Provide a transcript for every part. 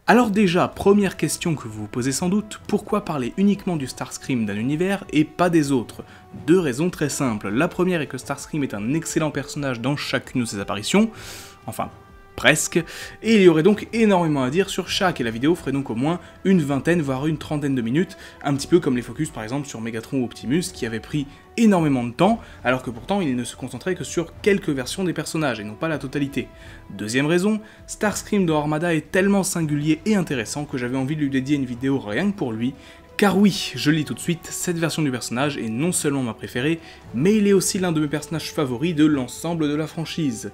Alors déjà, première question que vous vous posez sans doute, pourquoi parler uniquement du Starscream d'un univers et pas des autres? Deux raisons très simples. La première est que Starscream est un excellent personnage dans chacune de ses apparitions, enfin presque, et il y aurait donc énormément à dire sur chaque, et la vidéo ferait donc au moins une vingtaine voire une trentaine de minutes, un petit peu comme les focus par exemple sur Megatron ou Optimus qui avaient pris énormément de temps, alors que pourtant il ne se concentrait que sur quelques versions des personnages et non pas la totalité. Deuxième raison, Starscream dans Armada est tellement singulier et intéressant que j'avais envie de lui dédier une vidéo rien que pour lui, car oui, je le dis tout de suite, cette version du personnage est non seulement ma préférée, mais il est aussi l'un de mes personnages favoris de l'ensemble de la franchise.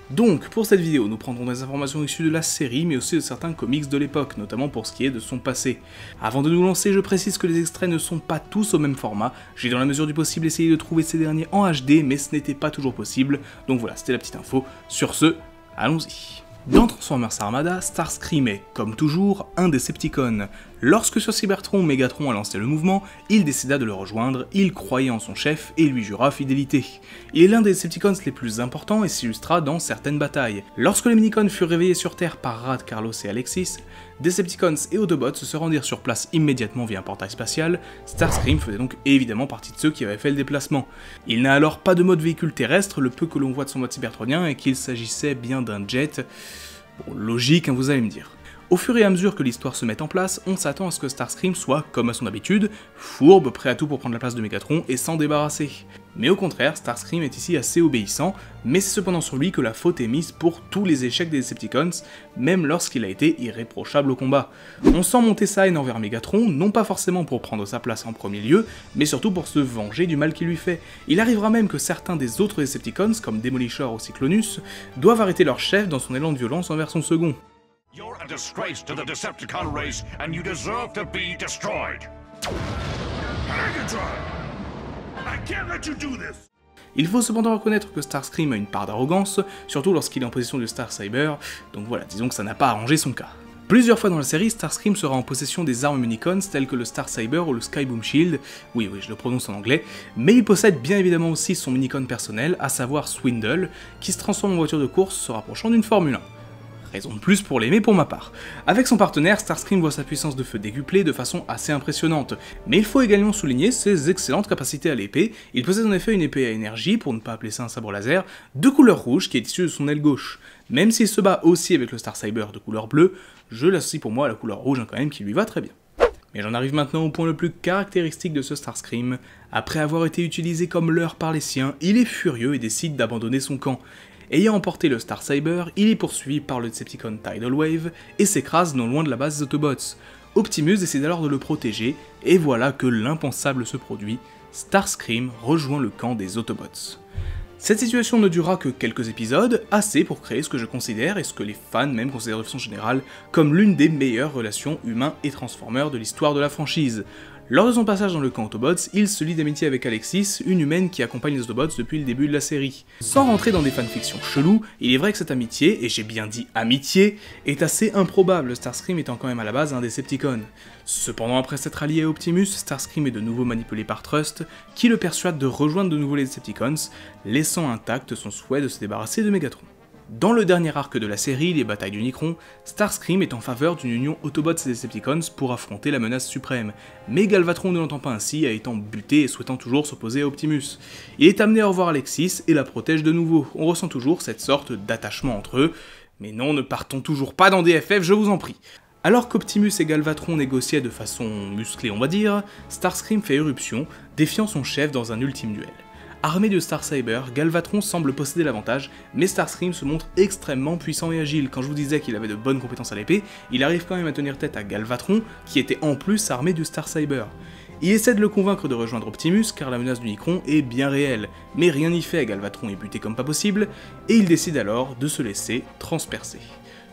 Donc, pour cette vidéo, nous prendrons des informations issues de la série, mais aussi de certains comics de l'époque, notamment pour ce qui est de son passé. Avant de nous lancer, je précise que les extraits ne sont pas tous au même format, j'ai dans la mesure du possible essayé de trouver ces derniers en HD, mais ce n'était pas toujours possible, donc voilà, c'était la petite info. Sur ce, allons-y. Dans Transformers Armada, Starscream est, comme toujours, un Decepticon. Lorsque sur Cybertron, Megatron a lancé le mouvement, il décida de le rejoindre, il croyait en son chef et lui jura fidélité. Il est l'un des Decepticons les plus importants et s'illustra dans certaines batailles. Lorsque les Minicons furent réveillés sur Terre par Rad, Carlos et Alexis, Decepticons et Autobots se rendirent sur place immédiatement via un portail spatial. Starscream faisait donc évidemment partie de ceux qui avaient fait le déplacement. Il n'a alors pas de mode véhicule terrestre, le peu que l'on voit de son mode cybertronien est qu'il s'agissait bien d'un jet. Bon, logique, hein, vous allez me dire. Au fur et à mesure que l'histoire se met en place, on s'attend à ce que Starscream soit, comme à son habitude, fourbe, prêt à tout pour prendre la place de Megatron et s'en débarrasser. Mais au contraire, Starscream est ici assez obéissant, mais c'est cependant sur lui que la faute est mise pour tous les échecs des Decepticons, même lorsqu'il a été irréprochable au combat. On sent monter sa haine envers Megatron, non pas forcément pour prendre sa place en premier lieu, mais surtout pour se venger du mal qu'il lui fait. Il arrivera même que certains des autres Decepticons, comme Demolisher ou Cyclonus, doivent arrêter leur chef dans son élan de violence envers son second. You're a disgrace to the Decepticon race, and you deserve to be destroyed. Megatron! I can't let you do this! Il faut cependant reconnaître que Starscream a une part d'arrogance, surtout lorsqu'il est en position de Star Saber, donc voilà, disons que ça n'a pas arrangé son cas. Plusieurs fois dans la série, Starscream sera en possession des armes Minicons telles que le Star Saber ou le Skyboom Shield, oui je le prononce en anglais, mais il possède bien évidemment aussi son Minicon personnel, à savoir Swindle, qui se transforme en voiture de course se rapprochant d'une Formule 1. Raison de plus pour l'aimer pour ma part. Avec son partenaire, Starscream voit sa puissance de feu décuplée de façon assez impressionnante, mais il faut également souligner ses excellentes capacités à l'épée. Il possède en effet une épée à énergie, pour ne pas appeler ça un sabre laser, de couleur rouge qui est issue de son aile gauche. Même s'il se bat aussi avec le Star Saber de couleur bleue, je l'associe pour moi à la couleur rouge quand même qui lui va très bien. Mais j'en arrive maintenant au point le plus caractéristique de ce Starscream. Après avoir été utilisé comme leurre par les siens, il est furieux et décide d'abandonner son camp. Ayant emporté le Star Saber, il est poursuivi par le Decepticon Tidal Wave et s'écrase non loin de la base des Autobots. Optimus décide alors de le protéger, et voilà que l'impensable se produit, Starscream rejoint le camp des Autobots. Cette situation ne durera que quelques épisodes, assez pour créer ce que je considère, et ce que les fans même considèrent de façon générale, comme l'une des meilleures relations humains et Transformers de l'histoire de la franchise. Lors de son passage dans le camp Autobots, il se lie d'amitié avec Alexis, une humaine qui accompagne les Autobots depuis le début de la série. Sans rentrer dans des fanfictions cheloues, il est vrai que cette amitié, et j'ai bien dit amitié, est assez improbable, Starscream étant quand même à la base un Decepticon. Cependant, après s'être allié à Optimus, Starscream est de nouveau manipulé par Trust, qui le persuade de rejoindre de nouveau les Decepticons, laissant intact son souhait de se débarrasser de Megatron. Dans le dernier arc de la série, les batailles d'Unicron, Starscream est en faveur d'une union Autobots et Decepticons pour affronter la menace suprême, mais Galvatron ne l'entend pas ainsi, étant buté et souhaitant toujours s'opposer à Optimus. Il est amené à revoir Alexis et la protège de nouveau, on ressent toujours cette sorte d'attachement entre eux, mais non, ne partons toujours pas dans DFF, je vous en prie. Alors qu'Optimus et Galvatron négociaient de façon musclée on va dire, Starscream fait éruption, défiant son chef dans un ultime duel. Armé de Star Saber, Galvatron semble posséder l'avantage, mais Starscream se montre extrêmement puissant et agile. Quand je vous disais qu'il avait de bonnes compétences à l'épée, il arrive quand même à tenir tête à Galvatron, qui était en plus armé du Star Saber. Il essaie de le convaincre de rejoindre Optimus, car la menace d'Unicron est bien réelle, mais rien n'y fait, Galvatron est buté comme pas possible, et il décide alors de se laisser transpercer.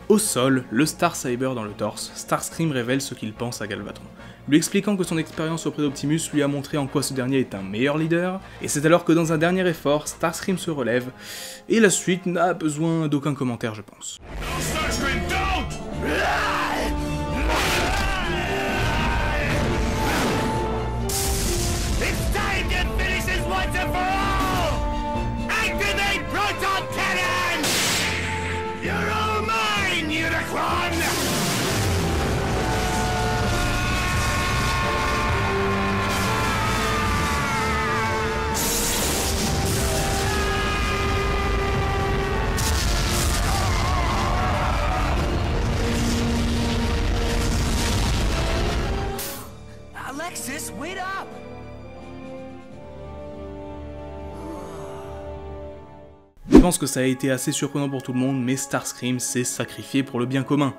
Au sol, le Star Saber dans le torse, Starscream révèle ce qu'il pense à Galvatron, lui expliquant que son expérience auprès d'Optimus lui a montré en quoi ce dernier est un meilleur leader, et c'est alors que dans un dernier effort, Starscream se relève, et la suite n'a besoin d'aucun commentaire je pense. Starscream, don't! It's time to finish this once and for all! Activate Proton Cannon! You're all mine, Unicron! Nexus, wait up! Je pense que ça a été assez surprenant pour tout le monde, mais Starscream s'est sacrifié pour le bien commun.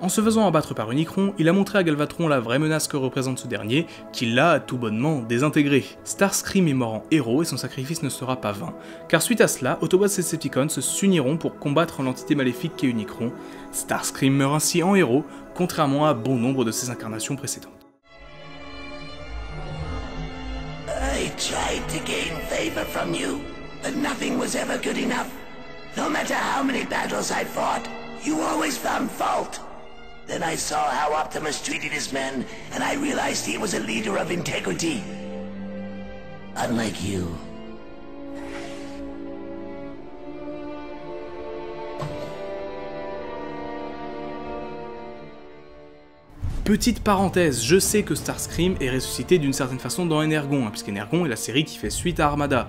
En se faisant abattre par Unicron, il a montré à Galvatron la vraie menace que représente ce dernier, qu'il l'a tout bonnement désintégré. Starscream est mort en héros et son sacrifice ne sera pas vain, car suite à cela, Autobots et Decepticons s'uniront pour combattre l'entité maléfique qu'est Unicron. Starscream meurt ainsi en héros, contrairement à bon nombre de ses incarnations précédentes. I tried to gain favor from you, but nothing was ever good enough. No matter how many battles I fought, you always found fault. Then I saw how Optimus treated his men, and I realized he was a leader of integrity. Unlike you. Petite parenthèse, je sais que Starscream est ressuscité d'une certaine façon dans Energon, puisqu'Energon est la série qui fait suite à Armada.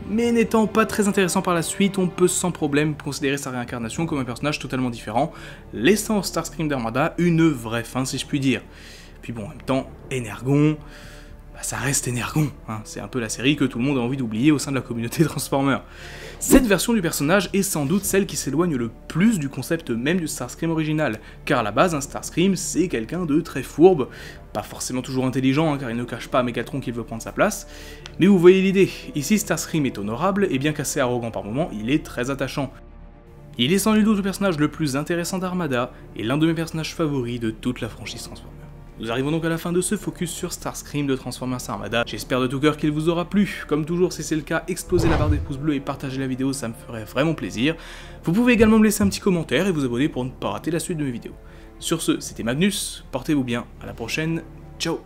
Mais n'étant pas très intéressant par la suite, on peut sans problème considérer sa réincarnation comme un personnage totalement différent, laissant au Starscream d'Armada une vraie fin si je puis dire. Puis bon, en même temps, Energon, ça reste Energon, hein. C'est un peu la série que tout le monde a envie d'oublier au sein de la communauté Transformers. Cette version du personnage est sans doute celle qui s'éloigne le plus du concept même du Starscream original, car à la base, un Starscream c'est quelqu'un de très fourbe, pas forcément toujours intelligent, hein, car il ne cache pas à Megatron qu'il veut prendre sa place, mais vous voyez l'idée, ici Starscream est honorable, et bien qu'assez arrogant par moments, il est très attachant. Il est sans nul doute le personnage le plus intéressant d'Armada, et l'un de mes personnages favoris de toute la franchise Transformers. Nous arrivons donc à la fin de ce focus sur Starscream de Transformers Armada, j'espère de tout cœur qu'il vous aura plu. Comme toujours, si c'est le cas, explosez la barre des pouces bleus et partagez la vidéo, ça me ferait vraiment plaisir. Vous pouvez également me laisser un petit commentaire et vous abonner pour ne pas rater la suite de mes vidéos. Sur ce, c'était Magnus, portez-vous bien, à la prochaine, ciao.